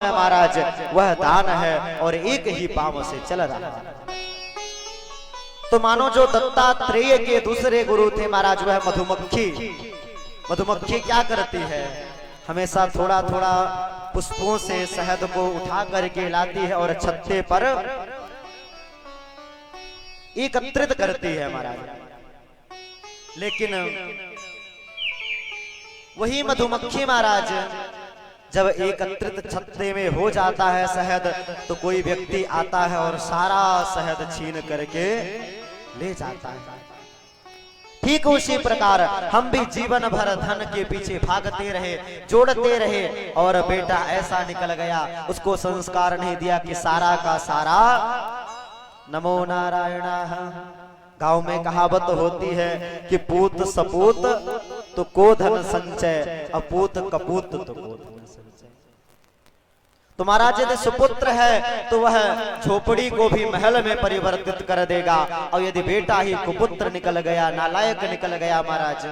महाराज वह दान है और एक ही पांव से चल रहा है। तो मानो जो दत्तात्रेय के दूसरे गुरु थे महाराज वह मधुमक्खी। मधुमक्खी क्या करती है, हमेशा थोड़ा थोड़ा पुष्पों से शहद को उठा करके लाती है और छत्ते पर एकत्रित करती है महाराज। लेकिन वही मधुमक्खी महाराज जब एकत्रित छत्ते में हो जाता है शहद, तो कोई व्यक्ति आता है और सारा शहद छीन करके ले जाता है। ठीक उसी प्रकार हम भी जीवन भर धन के पीछे भागते रहे, जोड़ते रहे, और बेटा ऐसा निकल गया, उसको संस्कार नहीं दिया कि सारा का सारा नमो नारायण। गांव में कहावत होती है कि पूत सपूत तो को धन संचय, अपूत कपूत तो को धन संचय। तो महाराज यदि सुपुत्र है तो वह झोपड़ी को भी महल में परिवर्तित कर देगा, और यदि बेटा ही कुपुत्र निकल गया, नालायक निकल गया महाराज,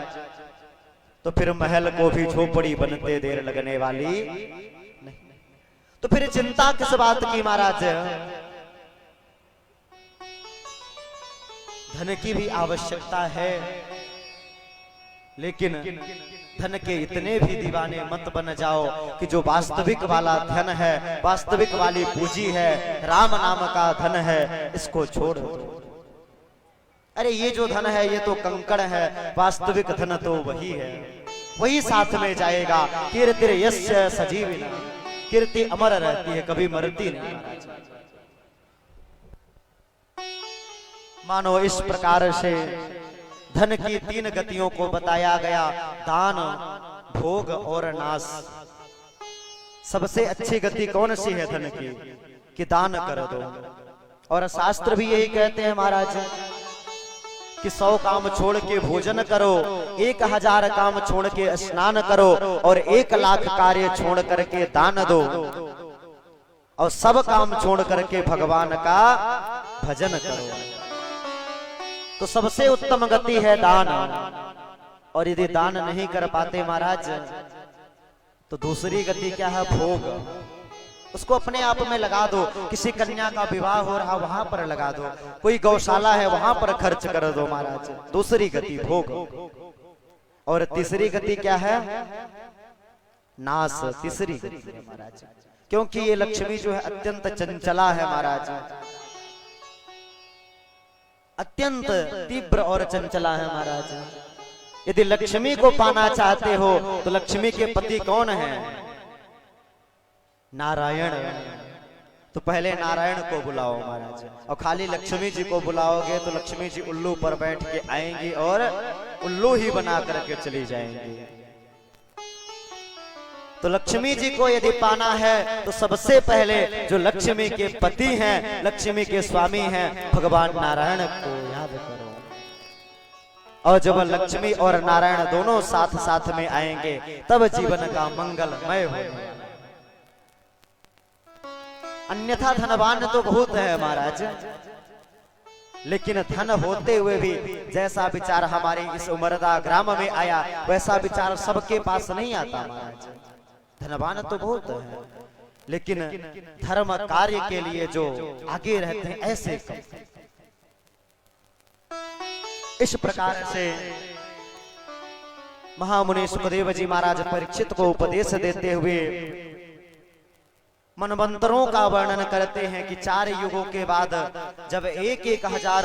तो फिर महल को भी झोपड़ी बनते देर लगने वाली नहीं। तो फिर चिंता किस बात की महाराज, धन की भी आवश्यकता है, लेकिन धन के इतने भी दीवाने मत बन जाओ कि जो वास्तविक वाला धन है, वास्तविक वाली पूंजी है, राम नाम का धन है, इसको छोड़ दो। अरे ये जो धन है ये तो कंकड़ है, वास्तविक धन तो वही है, वही साथ में जाएगा। कीर्ति यस्य सजीविना, कीर्ति अमर रहती है, कभी मरती नहीं। मानो इस प्रकार से धन की तीन गतियों को बताया गया, दान, भोग और नाश। सबसे अच्छी गति कौन सी है धन की, कि दान कर दो। और शास्त्र भी यही कहते हैं महाराज कि 100 काम छोड़ के भोजन करो, 1000 काम छोड़ के स्नान करो, और 1 लाख कार्य छोड़ करके दान दो, और सब काम छोड़ करके भगवान का भजन करो। तो सबसे उत्तम गति है दान। और यदि दान नहीं कर पाते महाराज, तो दूसरी गति क्या है, भोग। उसको अपने आप में लगा दो, किसी कन्या का विवाह हो रहा वहां पर लगा दो, कोई गौशाला है वहां पर खर्च कर दो महाराज। दूसरी गति भोग। और तीसरी गति क्या है, नाश। तीसरी गति है महाराज, क्योंकि ये लक्ष्मी जो है अत्यंत चंचला है महाराज, अत्यंत तीव्र और चंचला है महाराज। यदि लक्ष्मी को पाना चाहते हो तो लक्ष्मी के पति कौन है, नारायण। तो पहले नारायण को बुलाओ महाराज, और खाली लक्ष्मी जी को बुलाओगे तो लक्ष्मी जी उल्लू पर बैठ के आएंगी और उल्लू ही बना करके चली जाएंगी। तो लक्ष्मी जी को यदि पाना है तो सबसे पहले जो लक्ष्मी के पति हैं, लक्ष्मी के स्वामी हैं, भगवान नारायण को याद करो। और जब लक्ष्मी और नारायण दोनों साथ साथ में आएंगे तब जीवन का मंगलमय होगा। अन्यथा धनवान तो बहुत है महाराज, लेकिन धन होते हुए भी जैसा विचार हमारे इस उमरदा ग्राम में आया वैसा विचार सबके पास नहीं आता महाराज। धनवान तो बहुत है, लेकिन धर्म कार्य के लिए जो आगे रहते हैं ऐसे कम। इस प्रकार से महामुनि सुखदेव जी महाराज परीक्षित को उपदेश देते हुए मनवंतरों का वर्णन करते हैं कि 4 युगों के बाद जब 1-1000